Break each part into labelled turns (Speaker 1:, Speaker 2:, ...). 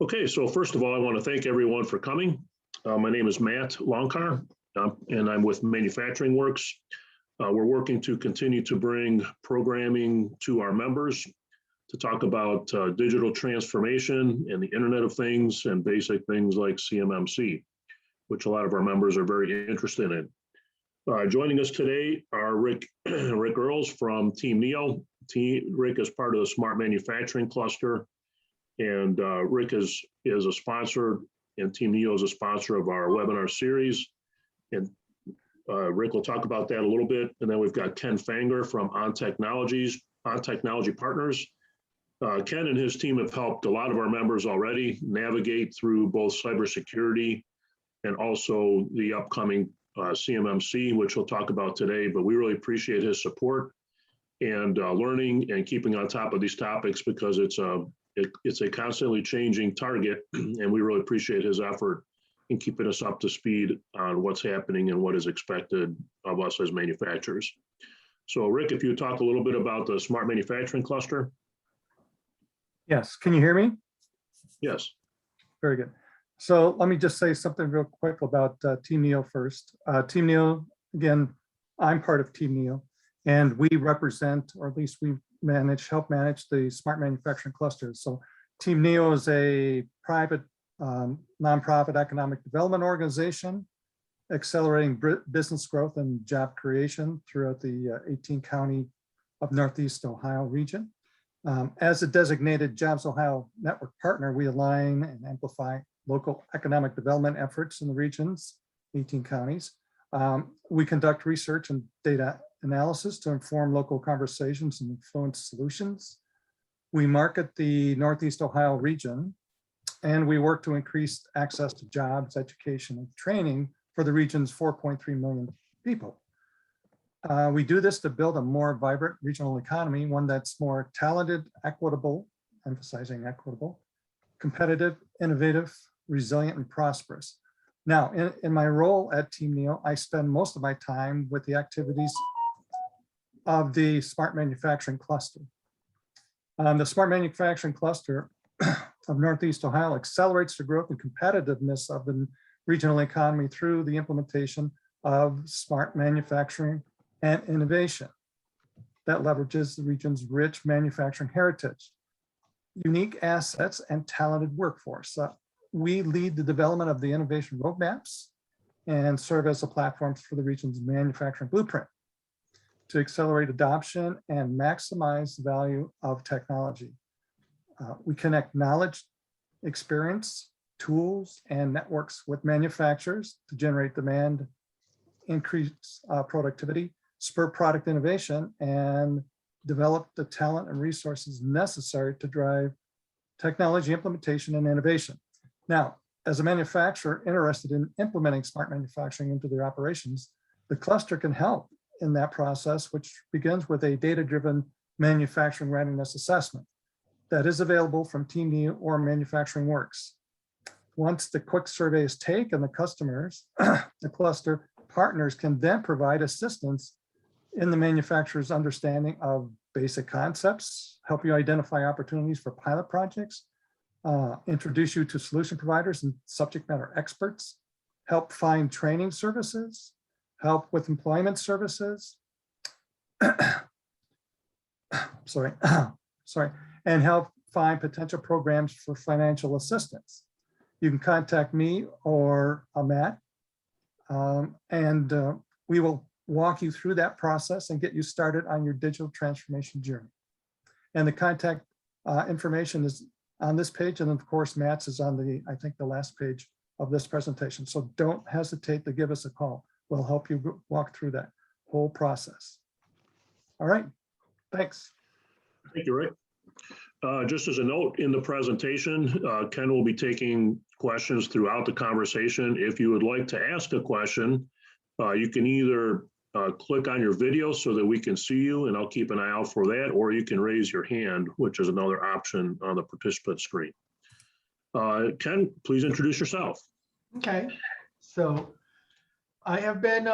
Speaker 1: Okay, so first of all, I want to thank everyone for coming. My name is Matt Longcar, and I'm with Manufacturing Works. We're working to continue to bring programming to our members to talk about digital transformation and the Internet of Things and basic things like CMMC, which a lot of our members are very interested in. Joining us today are Rick Earls from Team Neo. Rick is part of the Smart Manufacturing Cluster, and Rick is a sponsor, and Team Neo is a sponsor of our webinar series. And Rick will talk about that a little bit. And then we've got Ken Fanger from On Technology Partners. Ken and his team have helped a lot of our members already navigate through both cybersecurity and also the upcoming CMMC, which we'll talk about today. But we really appreciate his support and learning and keeping on top of these topics, because it's a constantly changing target, and we really appreciate his effort in keeping us up to speed on what's happening and what is expected of us as manufacturers. So Rick, if you talk a little bit about the Smart Manufacturing Cluster.
Speaker 2: Yes, can you hear me?
Speaker 1: Yes.
Speaker 2: Very good. So let me just say something real quick about Team Neo first. Team Neo, again, I'm part of Team Neo, and we represent, or at least we help manage the Smart Manufacturing Cluster. So Team Neo is a private nonprofit economic development organization accelerating business growth and job creation throughout the 18-county of Northeast Ohio region. As a designated Jobs Ohio network partner, we align and amplify local economic development efforts in the region's 18 counties. We conduct research and data analysis to inform local conversations and influence solutions. We market the Northeast Ohio region, and we work to increase access to jobs, education, and training for the region's 4.3 million people. We do this to build a more vibrant regional economy, one that's more talented, equitable, emphasizing equitable, competitive, innovative, resilient, and prosperous. Now, in my role at Team Neo, I spend most of my time with the activities of the Smart Manufacturing Cluster. The Smart Manufacturing Cluster of Northeast Ohio accelerates the growth and competitiveness of the regional economy through the implementation of smart manufacturing and innovation that leverages the region's rich manufacturing heritage, unique assets, and talented workforce. We lead the development of the innovation roadmaps and serve as a platform for the region's manufacturing blueprint to accelerate adoption and maximize the value of technology. We connect knowledge, experience, tools, and networks with manufacturers to generate demand, increase productivity, spur product innovation, and develop the talent and resources necessary to drive technology implementation and innovation. Now, as a manufacturer interested in implementing smart manufacturing into their operations, the cluster can help in that process, which begins with a data-driven manufacturing readiness assessment that is available from Team Neo or Manufacturing Works. Once the quick survey is taken, the customers, the cluster partners can then provide assistance in the manufacturer's understanding of basic concepts, help you identify opportunities for pilot projects, introduce you to solution providers and subject matter experts, help find training services, help with employment services, and help find potential programs for financial assistance. You can contact me or Matt, and we will walk you through that process and get you started on your digital transformation journey. And the contact information is on this page, and of course, Matt's is on I think the last page of this presentation. So don't hesitate to give us a call. We'll help you walk through that whole process. All right, thanks.
Speaker 1: Thank you, Rick. Just as a note in the presentation, Ken will be taking questions throughout the conversation. If you would like to ask a question, you can either click on your video so that we can see you, and I'll keep an eye out for that, or you can raise your hand, which is another option on the participant screen. Ken, please introduce yourself.
Speaker 3: Okay, so I have been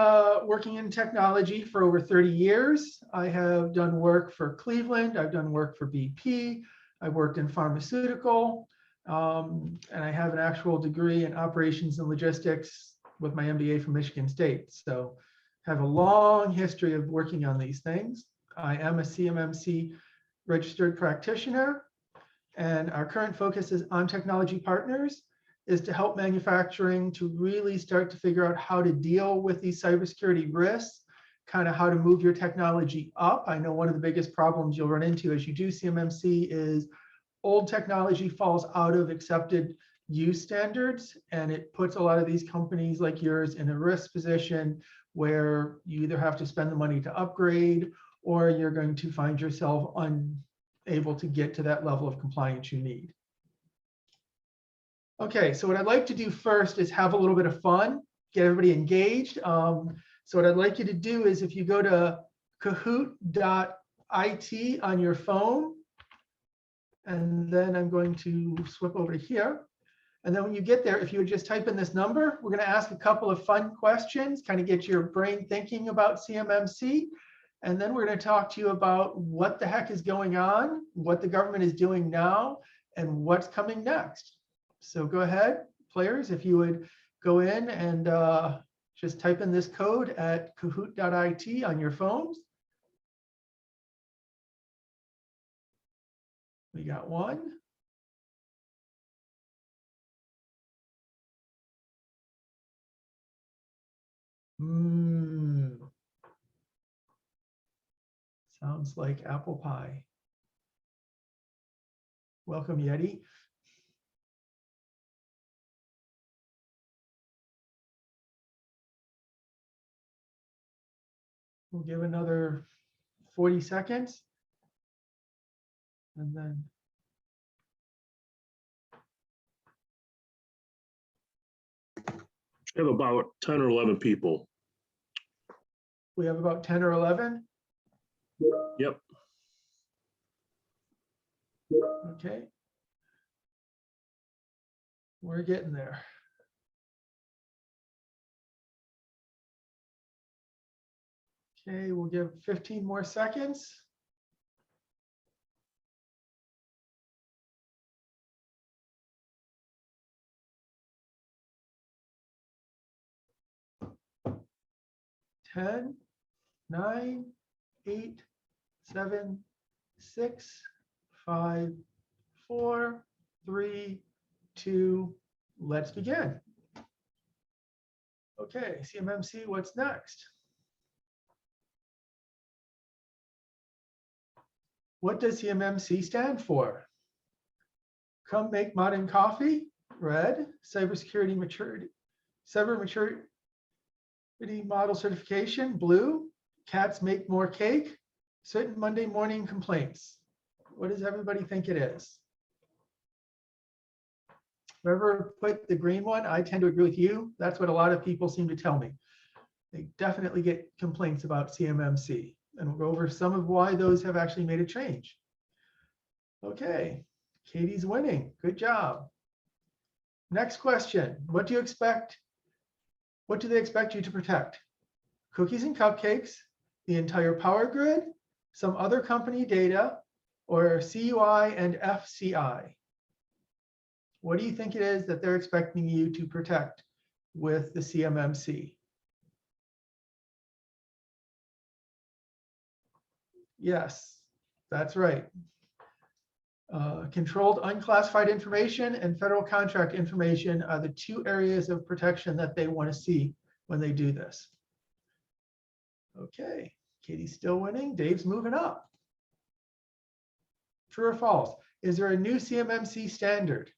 Speaker 3: working in technology for over 30 years. I have done work for Cleveland. I've done work for BP. I've worked in pharmaceutical. And I have an actual degree in operations and logistics with my MBA from Michigan State. So I have a long history of working on these things. I am a CMMC registered practitioner, and our current focus is on technology partners, is to help manufacturing to really start to figure out how to deal with these cybersecurity risks, kind of how to move your technology up. I know one of the biggest problems you'll run into as you do CMMC is old technology falls out of accepted use standards, and it puts a lot of these companies like yours in a risk position where you either have to spend the money to upgrade, or you're going to find yourself unable to get to that level of compliance you need. Okay, so what I'd like to do first is have a little bit of fun, get everybody engaged. So what I'd like you to do is, if you go to kahoot.it on your phone, and then I'm going to swip over to here. And then when you get there, if you would just type in this number, we're going to ask a couple of fun questions, kind of get your brain thinking about CMMC. And then we're going to talk to you about what the heck is going on, what the government is doing now, and what's coming next. So go ahead, players, if you would go in and just type in this code at kahoot.it on your phones. We got one. Sounds like apple pie. Welcome, Yeti. We'll give another 40 seconds. And then
Speaker 1: We have about 10 or 11 people.
Speaker 3: we have about 10 or 11.
Speaker 1: Yep.
Speaker 3: Okay. We're getting there. Okay, we'll give 15 more seconds. Ten, 9, 8, 7, 6, 5, 4, 3, 2, let's begin. Okay, CMMC, what's next? What does CMMC stand for? Come make modern coffee, red. Cybersecurity maturity, cyber maturity model certification, blue. Cats make more cake. Certain Monday morning complaints. What does everybody think it is? Whoever put the green one, I tend to agree with you. That's what a lot of people seem to tell me. They definitely get complaints about CMMC. And we'll go over some of why those have actually made a change. Okay, Katie's winning. Good job. Next question. What do you expect? What do they expect you to protect? Cookies and cupcakes, the entire power grid, some other company data, or CUI and FCI? What do you think it is that they're expecting you to protect with the CMMC? Yes, that's right. Controlled unclassified information and federal contract information are the two areas of protection that they want to see when they do this. Okay, Katie's still winning. Dave's moving up. True or false? Is there a new CMMC standard?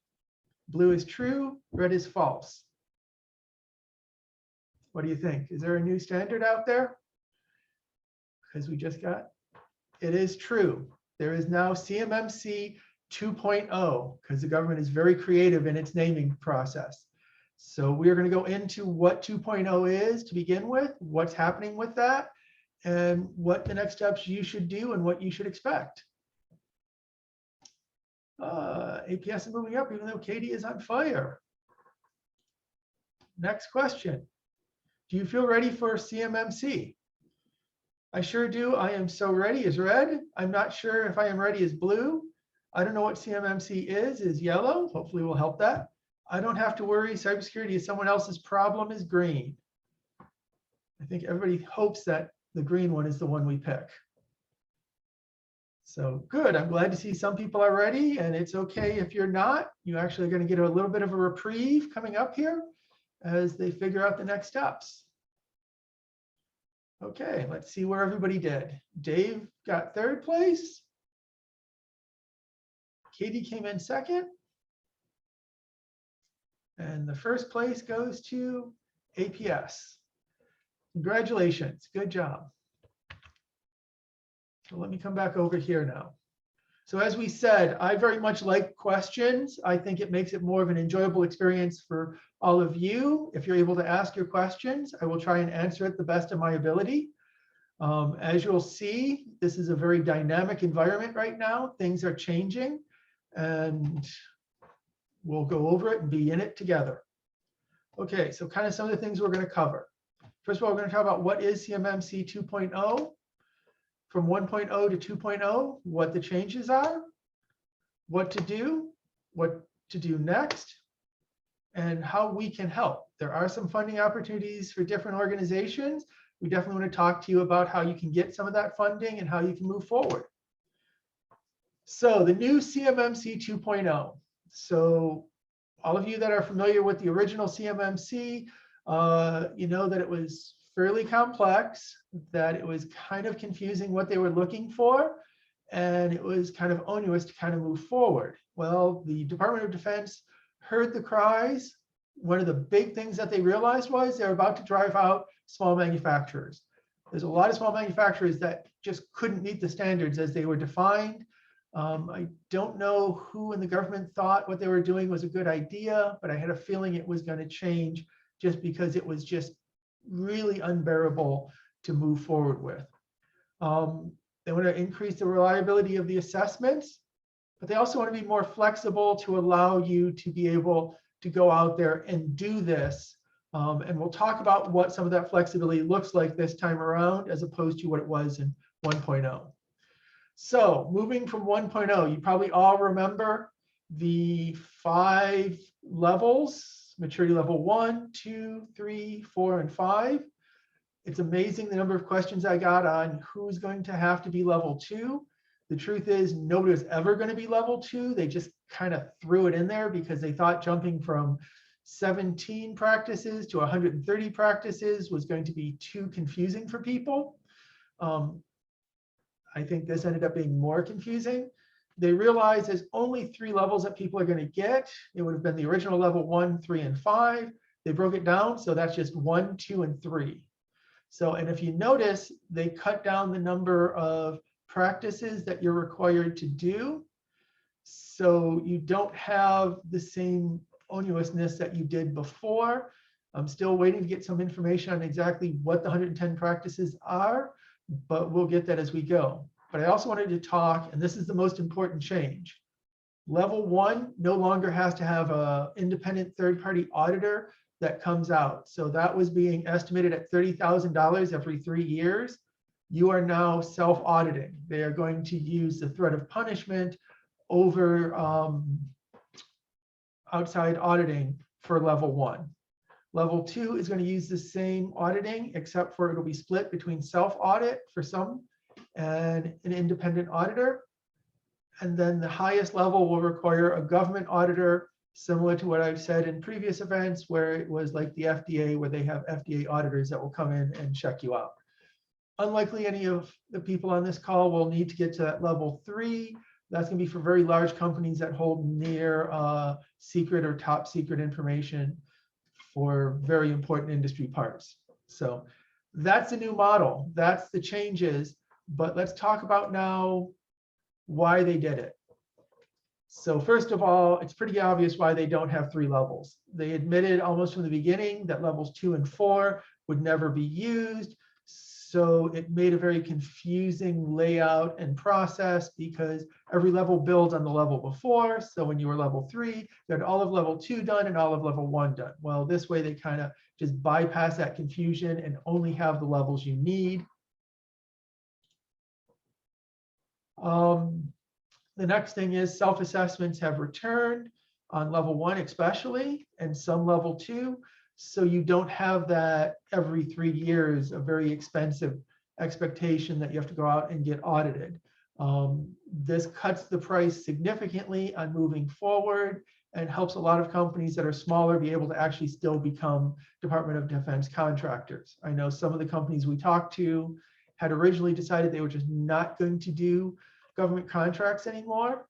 Speaker 3: Blue is true, red is false. What do you think? Is there a new standard out there? Because we just got, it is true. There is now CMMC 2.0 because the government is very creative in its naming process. So we're going to go into what 2.0 is to begin with, what's happening with that, and what the next steps you should do and what you should expect. APS is moving up even though Katie is on fire. Next question. Do you feel ready for CMMC? I sure do. I am so ready is red. I'm not sure if I am ready is blue. I don't know what CMMC is yellow. Hopefully we'll help that. I don't have to worry. Cybersecurity is someone else's problem is green. I think everybody hopes that the green one is the one we pick. So good. I'm glad to see some people are ready, and it's okay if you're not. You actually are going to get a little bit of a reprieve coming up here as they figure out the next steps. Okay, let's see where everybody did. Dave got 3rd place. Katie came in 2nd. And the 1st place goes to APS. Congratulations, good job. So let me come back over here now. So as we said, I very much like questions. I think it makes it more of an enjoyable experience for all of you. If you're able to ask your questions, I will try and answer it the best of my ability. As you'll see, this is a very dynamic environment right now. Things are changing, and we'll go over it and be in it together. Okay, so kind of some of the things we're going to cover. First of all, we're going to talk about what is CMMC 2.0. From 1.0 to 2.0, what the changes are, what to do next, and how we can help. There are some funding opportunities for different organizations. We definitely want to talk to you about how you can get some of that funding and how you can move forward. So the new CMMC 2.0. So all of you that are familiar with the original CMMC, you know that it was fairly complex, that it was kind of confusing what they were looking for, and it was kind of onerous to kind of move forward. Well, the Department of Defense heard the cries. One of the big things that they realized was they're about to drive out small manufacturers. There's a lot of small manufacturers that just couldn't meet the standards as they were defined. I don't know who in the government thought what they were doing was a good idea, but I had a feeling it was going to change just because it was just really unbearable to move forward with. They want to increase the reliability of the assessments, but they also want to be more flexible to allow you to be able to go out there and do this. And we'll talk about what some of that flexibility looks like this time around, as opposed to what it was in 1.0. So moving from 1.0, you probably all remember the 5 levels. Maturity level 1, 2, 3, 4, and 5. It's amazing the number of questions I got on who's going to have to be level 2. The truth is nobody was ever going to be level 2. They just kind of threw it in there because they thought jumping from 17 practices to 130 practices was going to be too confusing for people. I think this ended up being more confusing. They realized there's only 3 levels that people are going to get. It would have been the original level 1, 3, and 5. They broke it down, so that's just 1, 2, and 3. So, and if you notice, they cut down the number of practices that you're required to do. So you don't have the same onerousness that you did before. I'm still waiting to get some information on exactly what the 110 practices are, but we'll get that as we go. But I also wanted to talk, and this is the most important change. Level 1 no longer has to have an independent third-party auditor that comes out. So that was being estimated at $30,000 every 3 years. You are now self-auditing. They are going to use the threat of punishment over outside auditing for level 1. Level 2 is going to use the same auditing, except for it'll be split between self-audit for some and an independent auditor. And then the highest level will require a government auditor, similar to what I've said in previous events, where it was like the FDA, where they have FDA auditors that will come in and check you out. Unlikely any of the people on this call will need to get to that level 3. That's going to be for very large companies that hold near secret or top secret information for very important industry parts. So that's the new model. That's the changes. But let's talk about now why they did it. So first of all, it's pretty obvious why they don't have 3 levels. They admitted almost from the beginning that levels 2 and 4 would never be used. So it made a very confusing layout and process because every level builds on the level before. So when you were level 3, you had all of level 2 done and all of level 1 done. Well, this way they kind of just bypass that confusion and only have the levels you need. The next thing is self-assessments have returned on level 1 especially, and some level 2. So you don't have that every 3 years, a very expensive expectation that you have to go out and get audited. This cuts the price significantly on moving forward and helps a lot of companies that are smaller be able to actually still become Department of Defense contractors. I know some of the companies we talked to had originally decided they were just not going to do government contracts anymore.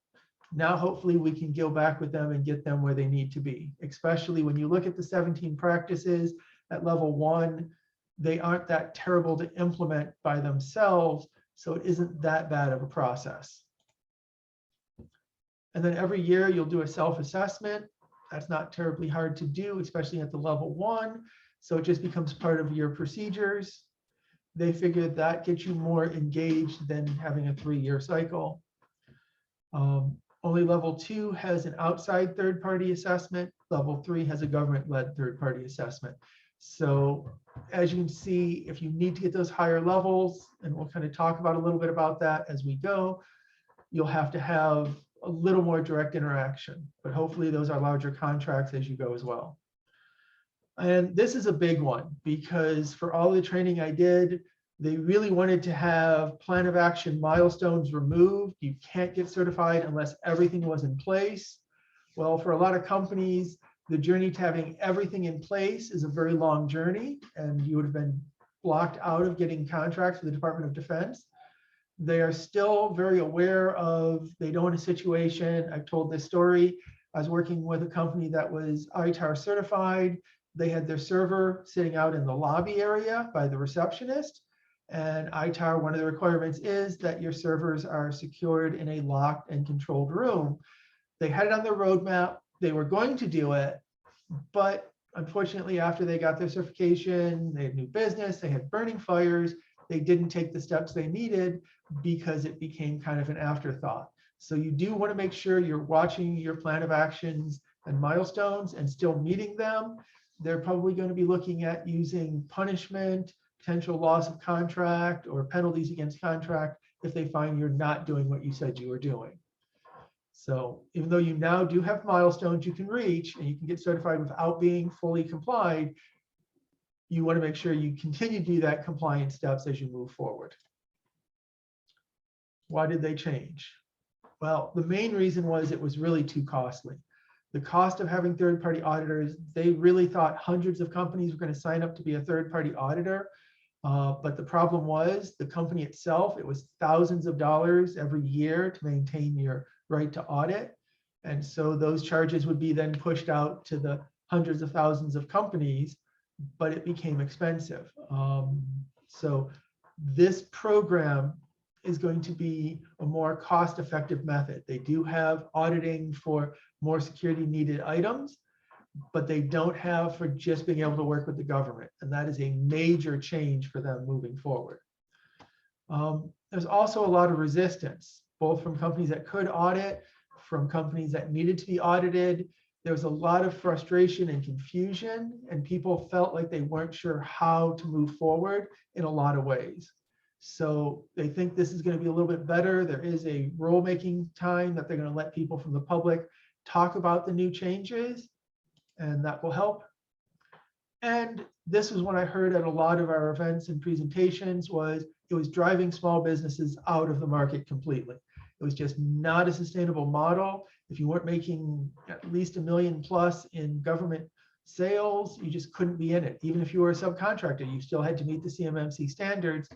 Speaker 3: Now, hopefully we can go back with them and get them where they need to be, especially when you look at the 17 practices at level 1, they aren't that terrible to implement by themselves. So it isn't that bad of a process. And then every year you'll do a self-assessment. That's not terribly hard to do, especially at the level 1. So it just becomes part of your procedures. They figured that gets you more engaged than having a 3-year cycle. Only level 2 has an outside third-party assessment. Level 3 has a government-led third-party assessment. So as you can see, if you need to get those higher levels, and we'll kind of talk about a little bit about that as we go, you'll have to have a little more direct interaction, but hopefully those are larger contracts as you go as well. And this is a big one because for all the training I did, they really wanted to have plan of action milestones removed. You can't get certified unless everything was in place. Well, for a lot of companies, the journey to having everything in place is a very long journey, and you would have been blocked out of getting contracts with the Department of Defense. They are still very aware of, they don't want a situation. I've told this story. I was working with a company that was ITAR certified. They had their server sitting out in the lobby area by the receptionist. And ITAR, one of the requirements is that your servers are secured in a locked and controlled room. They had it on their roadmap. They were going to do it, but unfortunately, after they got their certification, they had new business, they had burning fires, they didn't take the steps they needed because it became kind of an afterthought. So you do want to make sure you're watching your plan of actions and milestones and still meeting them. They're probably going to be looking at using punishment, potential loss of contract, or penalties against contract if they find you're not doing what you said you were doing. So even though you now do have milestones you can reach and you can get certified without being fully complied, you want to make sure you continue to do that compliance steps as you move forward. Why did they change? Well, the main reason was it was really too costly. The cost of having third-party auditors, they really thought hundreds of companies were going to sign up to be a third-party auditor. But the problem was the company itself, it was thousands of dollars every year to maintain your right to audit. And so those charges would be then pushed out to the hundreds of thousands of companies, but it became expensive. So this program is going to be a more cost-effective method. They do have auditing for more security needed items, but they don't have for just being able to work with the government. And that is a major change for them moving forward. There's also a lot of resistance, both from companies that could audit, from companies that needed to be audited. There was a lot of frustration and confusion, and people felt like they weren't sure how to move forward in a lot of ways. So they think this is going to be a little bit better. There is a rulemaking time that they're going to let people from the public talk about the new changes, and that will help. And this is what I heard at a lot of our events and presentations was it was driving small businesses out of the market completely. It was just not a sustainable model. If you weren't making at least $1 million+ in government sales, you just couldn't be in it. Even if you were a subcontractor, you still had to meet the CMMC standards.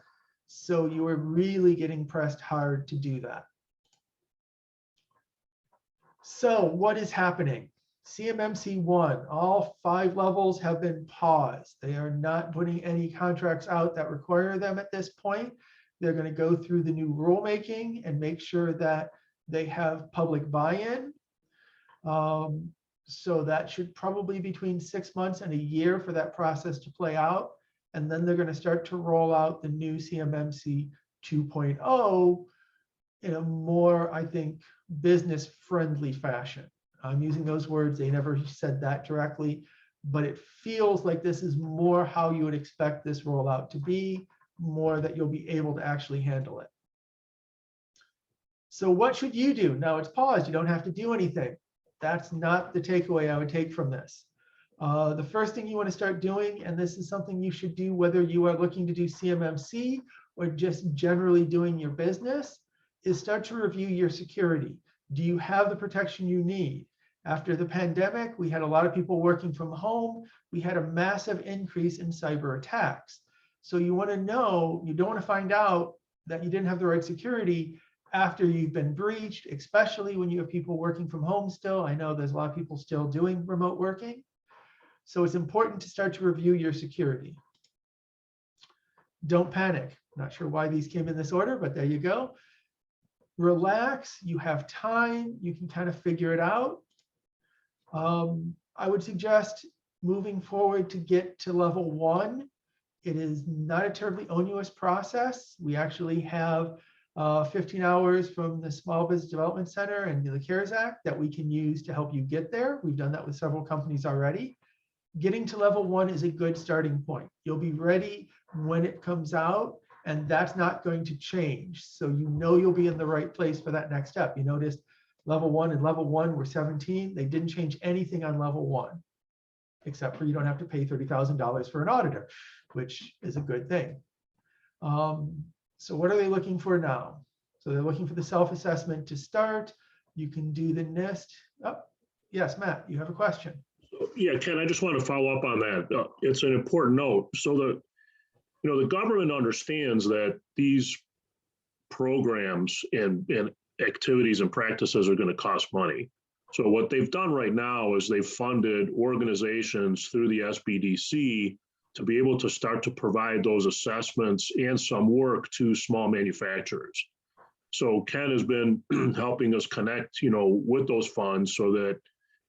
Speaker 3: So you were really getting pressed hard to do that. So what is happening? CMMC 1, all 5 levels have been paused. They are not putting any contracts out that require them at this point. They're going to go through the new rulemaking and make sure that they have public buy-in. So that should probably be between 6 months and a year for that process to play out. And then they're going to start to roll out the new CMMC 2.0 in a more, I think, business-friendly fashion. I'm using those words. They never said that directly, but it feels like this is more how you would expect this rollout to be, more that you'll be able to actually handle it. So what should you do? Now it's paused. You don't have to do anything. That's not the takeaway I would take from this. The first thing you want to start doing, and this is something you should do whether you are looking to do CMMC or just generally doing your business, is start to review your security. Do you have the protection you need? After the pandemic, we had a lot of people working from home. We had a massive increase in cyber attacks. So you want to know, you don't want to find out that you didn't have the right security after you've been breached, especially when you have people working from home still. I know there's a lot of people still doing remote working. So it's important to start to review your security. Don't panic. Not sure why these came in this order, but there you go. Relax, you have time, you can kind of figure it out. I would suggest moving forward to get to level 1. It is not a terribly onerous process. We actually have 15 hours from the Small Business Development Center and the CARES Act that we can use to help you get there. We've done that with several companies already. Getting to level 1 is a good starting point. You'll be ready when it comes out, and that's not going to change. So you know you'll be in the right place for that next step. You noticed level 1 and level 1 were 17. They didn't change anything on level 1, except for you don't have to pay $30,000 for an auditor, which is a good thing. So what are they looking for now? So they're looking for the self-assessment to start. You can do the NIST. Oh, yes, Matt, you have a question.
Speaker 1: Yeah, Ken, I just want to follow up on that. It's an important note. So the government understands that these programs and activities and practices are going to cost money. So what they've done right now is they've funded organizations through the SBDC to be able to start to provide those assessments and some work to small manufacturers. So Ken has been helping us connect, with those funds so that,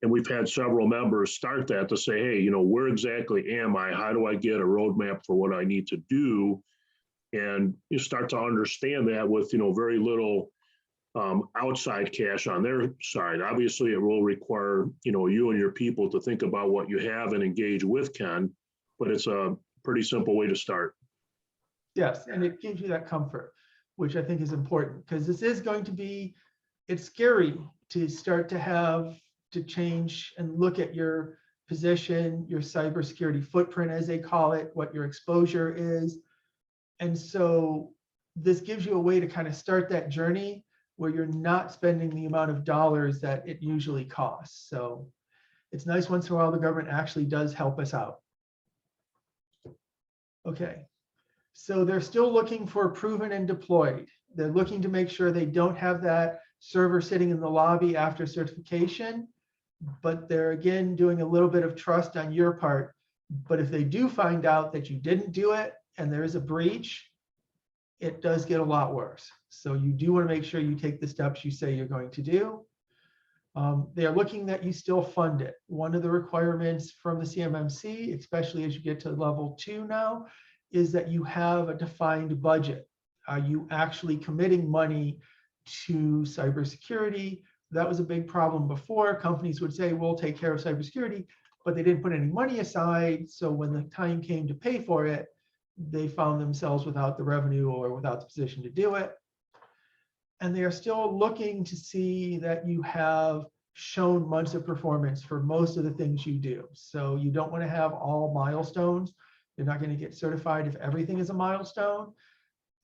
Speaker 1: and we've had several members start that to say, hey, where exactly am I? How do I get a roadmap for what I need to do? And you start to understand that with, very little outside cash on their side. Obviously, it will require, you and your people to think about what you have and engage with Ken, but it's a pretty simple way to start.
Speaker 3: Yes, and it gives you that comfort, which I think is important, because this is going to be, it's scary to start to have to change and look at your position, your cybersecurity footprint, as they call it, what your exposure is. And so this gives you a way to kind of start that journey where you're not spending the amount of dollars that it usually costs. So it's nice once in a while the government actually does help us out. Okay, so they're still looking for proven and deployed. They're looking to make sure they don't have that server sitting in the lobby after certification, but they're again doing a little bit of trust on your part. But if they do find out that you didn't do it and there is a breach, it does get a lot worse. So you do want to make sure you take the steps you say you're going to do. They are looking that you still fund it. One of the requirements from the CMMC, especially as you get to level 2 now, is that you have a defined budget. Are you actually committing money to cybersecurity? That was a big problem before. Companies would say, we'll take care of cybersecurity, but they didn't put any money aside. So when the time came to pay for it, they found themselves without the revenue or without the position to do it. And they are still looking to see that you have shown months of performance for most of the things you do. So you don't want to have all milestones. You're not going to get certified if everything is a milestone.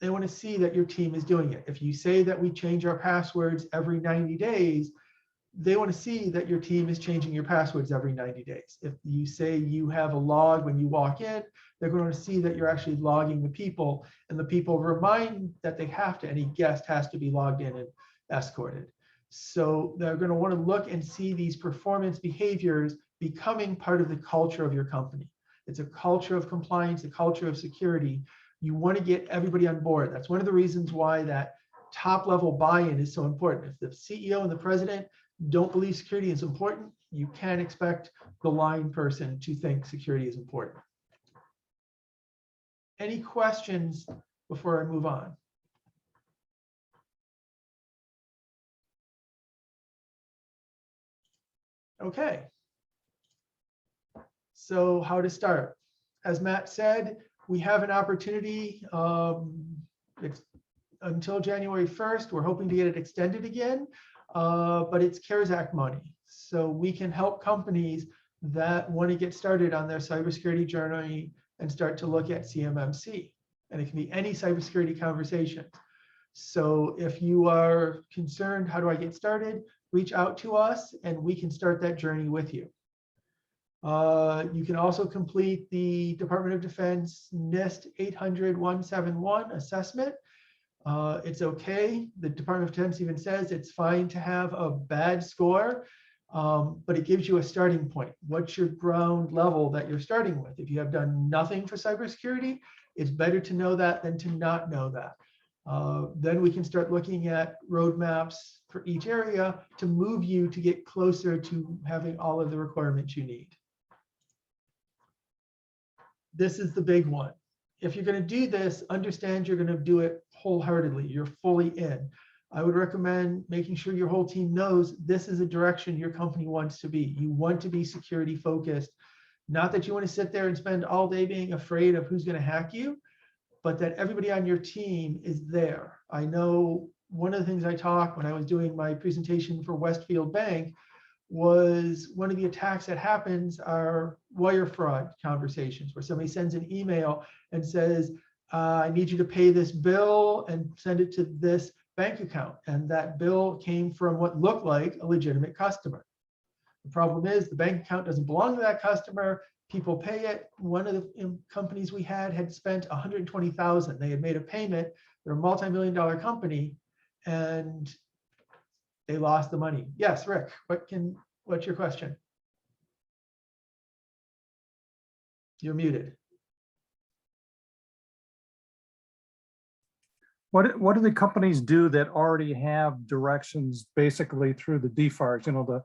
Speaker 3: They want to see that your team is doing it. If you say that we change our passwords every 90 days, they want to see that your team is changing your passwords every 90 days. If you say you have a log when you walk in, they're going to see that you're actually logging the people, and the people remind that they have to, any guest has to be logged in and escorted. So they're going to want to look and see these performance behaviors becoming part of the culture of your company. It's a culture of compliance, a culture of security. You want to get everybody on board. That's one of the reasons why that top level buy-in is so important. If the CEO and the president don't believe security is important, you can't expect the line person to think security is important. Any questions before I move on? Okay. So how to start? As Matt said, we have an opportunity. It's until January 1st. We're hoping to get it extended again, but it's CARES Act money. So we can help companies that want to get started on their cybersecurity journey and start to look at CMMC. And it can be any cybersecurity conversation. So if you are concerned, how do I get started? Reach out to us and we can start that journey with you. You can also complete the Department of Defense NIST 800-171 assessment. It's okay. The Department of Defense even says it's fine to have a bad score, but it gives you a starting point. What's your ground level that you're starting with? If you have done nothing for cybersecurity, it's better to know that than to not know that. Then we can start looking at roadmaps for each area to move you to get closer to having all of the requirements you need. This is the big one. If you're going to do this, understand you're going to do it wholeheartedly. You're fully in. I would recommend making sure your whole team knows this is a direction your company wants to be. You want to be security focused. Not that you want to sit there and spend all day being afraid of who's going to hack you, but that everybody on your team is there. I know one of the things I talked when I was doing my presentation for Westfield Bank was one of the attacks that happens are wire fraud conversations where somebody sends an email and says, I need you to pay this bill and send it to this bank account. And that bill came from what looked like a legitimate customer. The problem is the bank account doesn't belong to that customer. People pay it. One of the companies we had spent $120,000. They had made a payment. They're a multi-million-dollar company and they lost the money. Yes, Rick, what's your question? You're muted.
Speaker 2: What do the companies do that already have directions basically through the DFARS, you know,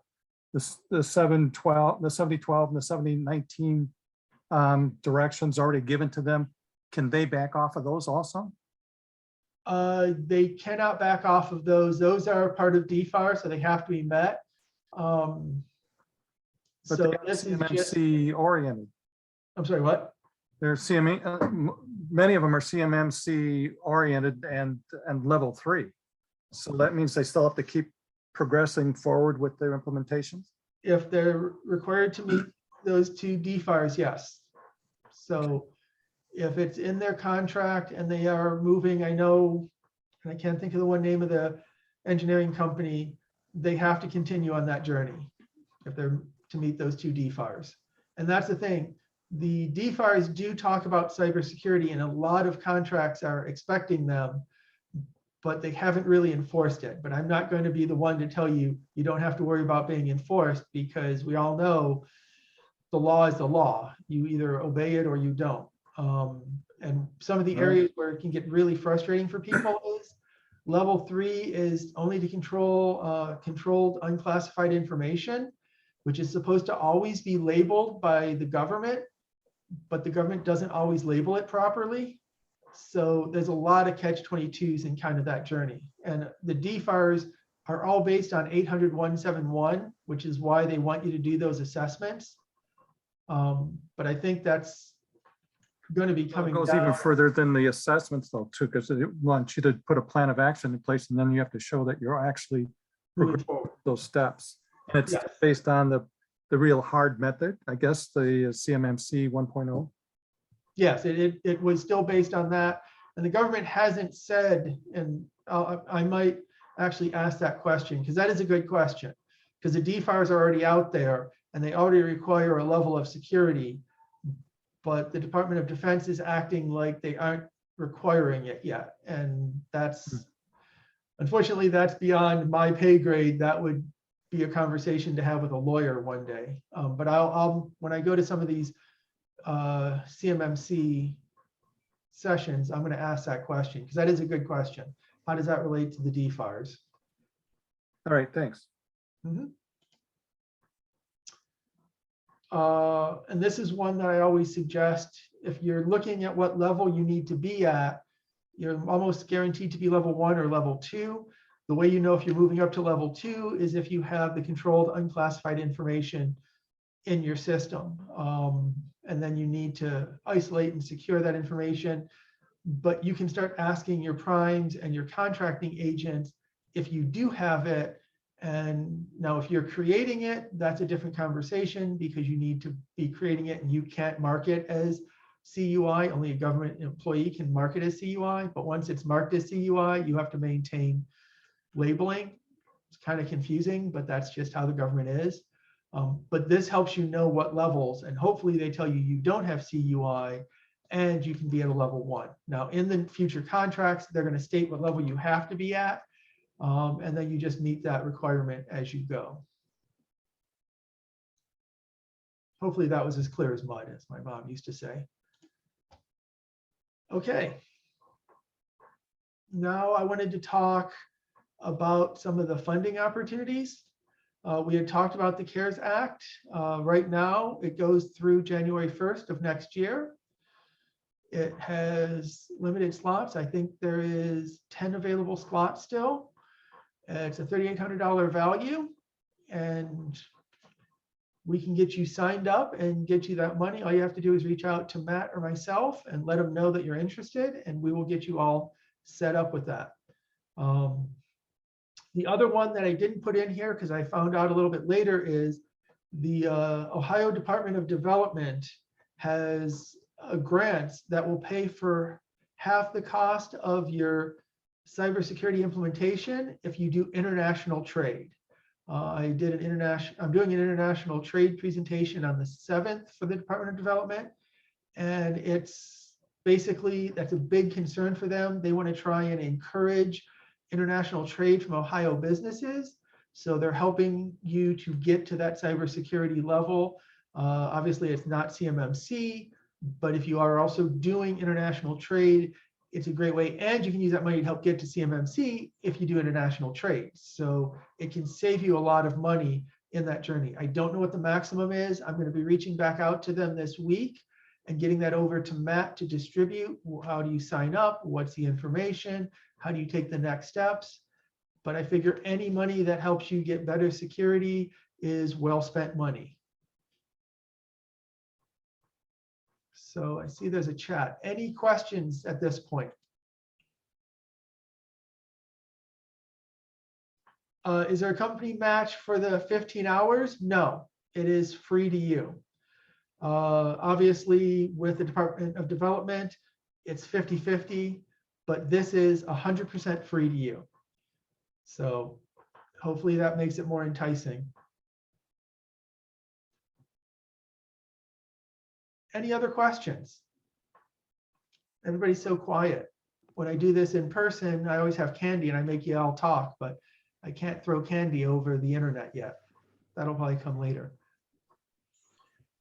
Speaker 2: the 712, the 7012 and the 7019 directions already given to them? Can they back off of those also?
Speaker 3: They cannot back off of those. Those are part of DFAR, so they have to be met.
Speaker 2: But
Speaker 3: So
Speaker 2: they're
Speaker 3: this is just,
Speaker 2: CMMC oriented.
Speaker 3: I'm sorry, what?
Speaker 2: They're many of them are CMMC oriented and level 3. So that means they still have to keep progressing forward with their implementations.
Speaker 3: If they're required to meet those two DFARs, yes. So if it's in their contract and they are moving, I know, and I can't think of the one name of the engineering company, they have to continue on that journey if they're to meet those two DFARs. And that's the thing. The DFARs do talk about cybersecurity and a lot of contracts are expecting them, but they haven't really enforced it. But I'm not going to be the one to tell you, you don't have to worry about being enforced because we all know the law is the law. You either obey it or you don't. And some of the areas where it can get really frustrating for people is level 3 is only to control controlled unclassified information, which is supposed to always be labeled by the government, but the government doesn't always label it properly. So there's a lot of catch-22s in kind of that journey. And the DFARs are all based on 800-171, which is why they want you to do those assessments. But I think that's going to be coming down.
Speaker 2: It goes even further than the assessments though, too, because it wants you to put a plan of action in place and then you have to show that you're actually moving forward with those steps. And it's based on the real hard method, I guess, the CMMC 1.0.
Speaker 3: Yes, it was still based on that. And the government hasn't said, and I might actually ask that question because that is a good question, because the DFARs are already out there and they already require a level of security, but the Department of Defense is acting like they aren't requiring it yet. And that's, unfortunately, that's beyond my pay grade. That would be a conversation to have with a lawyer one day. But I'll when I go to some of these CMMC sessions, I'm going to ask that question because that is a good question. How does that relate to the DFARs?
Speaker 2: All right, thanks.
Speaker 3: And this is one that I always suggest. If you're looking at what level you need to be at, you're almost guaranteed to be level 1 or level 2. The way you know if you're moving up to level 2 is if you have the controlled unclassified information in your system. And then you need to isolate and secure that information. but you can start asking your primes and your contracting agents if you do have it. And now if you're creating it, that's a different conversation because you need to be creating it and you can't mark it as CUI. Only a government employee can mark it as CUI, but once it's marked as CUI, you have to maintain labeling. It's kind of confusing, but that's just how the government is. But this helps you know what levels, and hopefully they tell you you don't have CUI and you can be at a level 1. Now in the future contracts, they're going to state what level you have to be at. And then you just meet that requirement as you go. Hopefully that was as clear as mud, as my mom used to say. Okay. Now I wanted to talk about some of the funding opportunities. We had talked about the CARES Act. Right now, it goes through January 1st of next year. It has limited slots. I think there is 10 available slots still. It's a $3,800 value, and we can get you signed up and get you that money. All you have to do is reach out to Matt or myself and let them know that you're interested, and we will get you all set up with that. The other one that I didn't put in here because I found out a little bit later is the Ohio Department of Development has grants that will pay for half the cost of your cybersecurity implementation if you do international trade. I'm doing an international trade presentation on the 7th for the Department of Development, and it's basically, that's a big concern for them. They want to try and encourage international trade from Ohio businesses. So they're helping you to get to that cybersecurity level. Obviously, it's not CMMC, but if you are also doing international trade, it's a great way. And you can use that money to help get to CMMC if you do international trade. So it can save you a lot of money in that journey. I don't know what the maximum is. I'm going to be reaching back out to them this week and getting that over to Matt to distribute. How do you sign up? What's the information? How do you take the next steps? But I figure any money that helps you get better security is well spent money. So I see there's a chat. Any questions at this point? Is there a company match for the 15 hours? No, it is free to you. Obviously, with the Department of Development, it's 50-50, but this is 100% free to you. So hopefully that makes it more enticing. Any other questions? Everybody's so quiet. When I do this in person, I always have candy and I make you all talk, but I can't throw candy over the internet yet. That'll probably come later.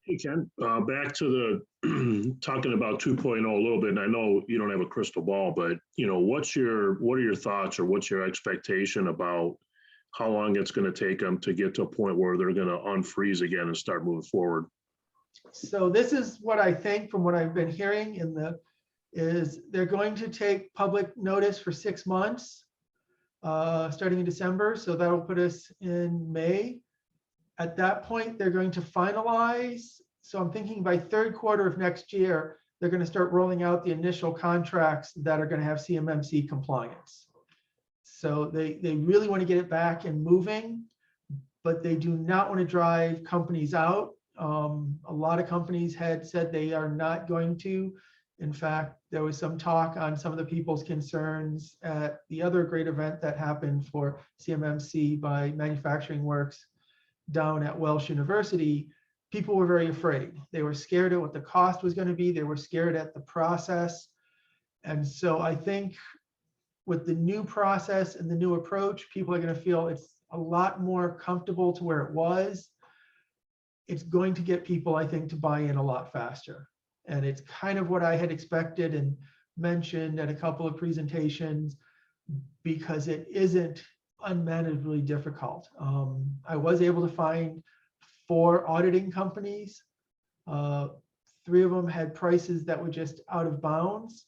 Speaker 1: Hey, Ken, back to the talking about 2.0 a little bit, and I know you don't have a crystal ball, but what are your thoughts or what's your expectation about how long it's going to take them to get to a point where they're going to unfreeze again and start moving forward?
Speaker 3: So this is what I think from what I've been hearing is they're going to take public notice for 6 months, starting in December. So that'll put us in May. At that point, they're going to finalize. So I'm thinking by 3rd quarter of next year, they're going to start rolling out the initial contracts that are going to have CMMC compliance. So they really want to get it back and moving, but they do not want to drive companies out. A lot of companies had said they are not going to. In fact, there was some talk on some of the people's concerns at the other great event that happened for CMMC by Manufacturing Works down at Welsh University. People were very afraid. They were scared at what the cost was going to be. They were scared at the process. And so I think with the new process and the new approach, people are going to feel it's a lot more comfortable to where it was. It's going to get people, I think, to buy in a lot faster. And it's kind of what I had expected and mentioned at a couple of presentations, because it isn't unmanageably difficult. I was able to find 4 auditing companies. 3 of them had prices that were just out of bounds.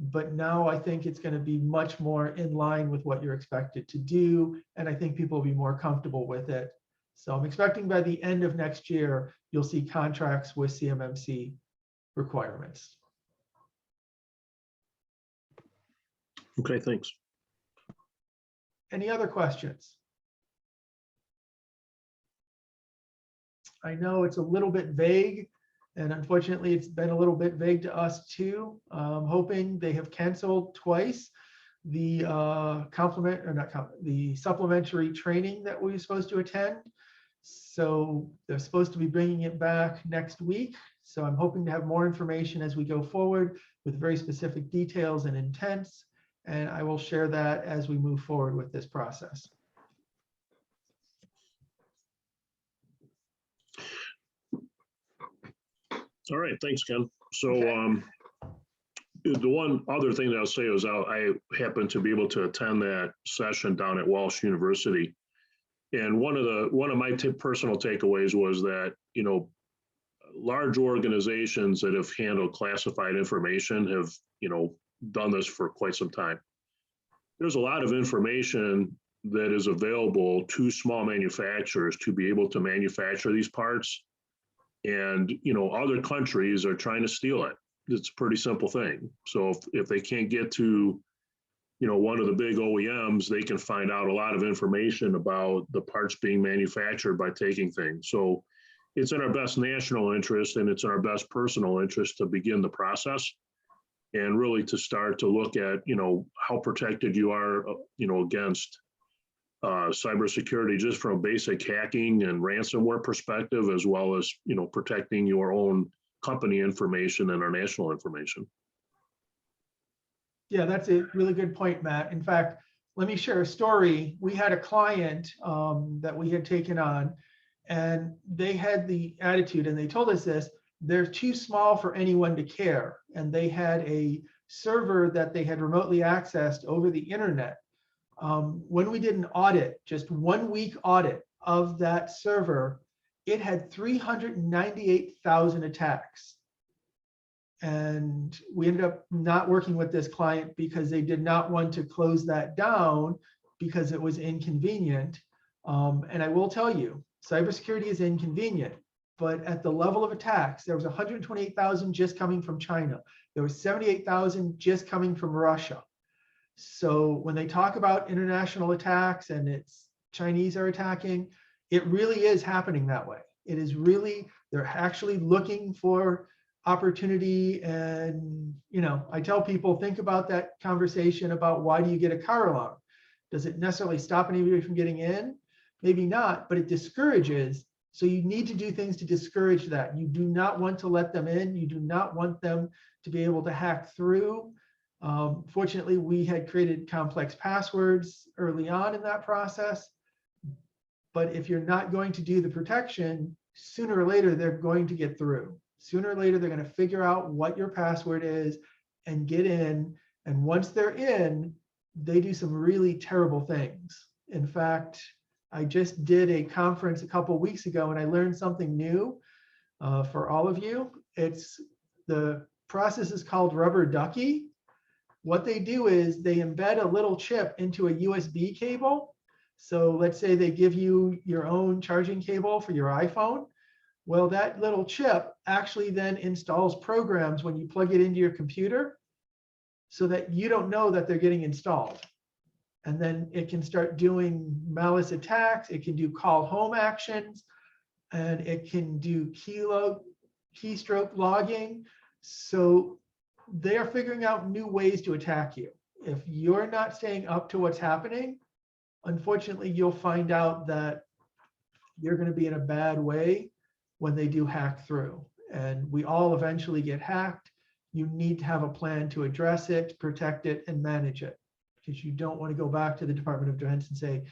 Speaker 3: But now I think it's going to be much more in line with what you're expected to do. And I think people will be more comfortable with it. So I'm expecting by the end of next year, you'll see contracts with CMMC requirements.
Speaker 1: Okay, thanks.
Speaker 3: Any other questions? I know it's a little bit vague, and unfortunately, it's been a little bit vague to us too. I'm hoping they have canceled twice the the supplementary training that we were supposed to attend. So they're supposed to be bringing it back next week. So I'm hoping to have more information as we go forward with very specific details and intents. And I will share that as we move forward with this process.
Speaker 1: All right, thanks, Ken. So
Speaker 3: Okay.
Speaker 1: the one other thing that I'll say is I happened to be able to attend that session down at Walsh University. And one of my personal takeaways was that, you know, large organizations that have handled classified information have, you know, done this for quite some time. There's a lot of information that is available to small manufacturers to be able to manufacture these parts. And, you know, other countries are trying to steal it. It's a pretty simple thing. So if they can't get to, you know, one of the big OEMs, they can find out a lot of information about the parts being manufactured by taking things. So it's in our best national interest and it's in our best personal interest to begin the process and really to start to look at, you know, how protected you are, you know, against cybersecurity, just from a basic hacking and ransomware perspective, as well as, you know, protecting your own company information and our national information.
Speaker 3: Yeah, that's a really good point, Matt. In fact, let me share a story. We had a client that we had taken on, and they had the attitude, and they told us this, they're too small for anyone to care. And they had a server that they had remotely accessed over the internet. When we did an audit, just 1 week audit of that server, it had 398,000 attacks. And we ended up not working with this client because they did not want to close that down because it was inconvenient. And I will tell you, cybersecurity is inconvenient, but at the level of attacks, there was 128,000 just coming from China. There was 78,000 just coming from Russia. So when they talk about international attacks and it's Chinese are attacking, it really is happening that way. It is really, they're actually looking for opportunity. And, you know, I tell people, think about that conversation about why do you get a car alarm? Does it necessarily stop anybody from getting in? Maybe not, but it discourages. So you need to do things to discourage that. You do not want to let them in. You do not want them to be able to hack through. Fortunately, we had created complex passwords early on in that process. But if you're not going to do the protection, sooner or later, they're going to get through. Sooner or later, they're going to figure out what your password is and get in. And once they're in, they do some really terrible things. In fact, I just did a conference a couple of weeks ago and I learned something new for all of you. The process is called rubber ducky. What they do is they embed a little chip into a USB cable. So let's say they give you your own charging cable for your iPhone. Well, that little chip actually then installs programs when you plug it into your computer so that you don't know that they're getting installed. And then it can start doing malicious attacks. It can do call home actions, and it can do keystroke logging. So they are figuring out new ways to attack you. If you're not staying up to what's happening, unfortunately, you'll find out that you're going to be in a bad way when they do hack through. And we all eventually get hacked. You need to have a plan to address it, protect it, and manage it, because you don't want to go back to the Department of Defense and say,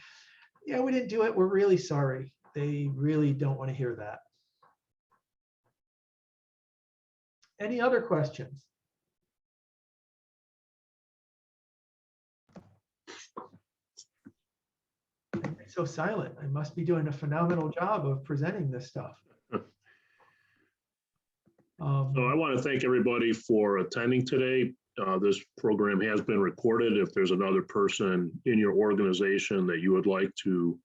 Speaker 3: yeah, we didn't do it. We're really sorry. They really don't want to hear that. Any other questions? I'm so silent. I must be doing a phenomenal job of presenting this stuff.
Speaker 1: So I want to thank everybody for attending today. This program has been recorded. If there's another person in your organization that you would like to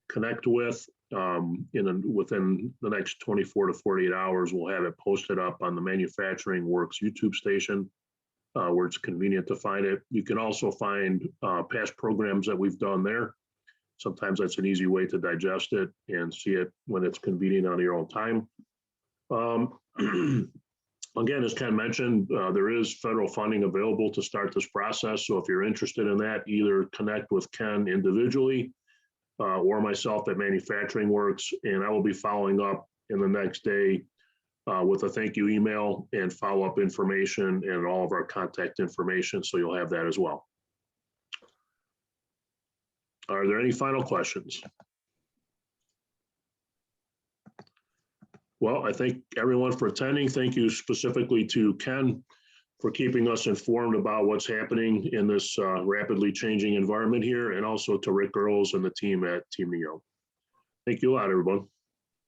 Speaker 1: connect with, within the next 24 to 48 hours, we'll have it posted up on the Manufacturing Works YouTube station. where it's convenient to find it. You can also find past programs that we've done there. Sometimes that's an easy way to digest it and see it when it's convenient on your own time. Again, as Ken mentioned, there is federal funding available to start this process. So if you're interested in that, either connect with Ken individually or myself at Manufacturing Works, and I will be following up in the next day with a thank you email and follow-up information and all of our contact information. So you'll have that as well. Are there any final questions? Well, I thank everyone for attending. Thank you specifically to Ken for keeping us informed about what's happening in this rapidly changing environment here, and also to Rick Earls and the team at Team Neo. Thank you a lot, everyone.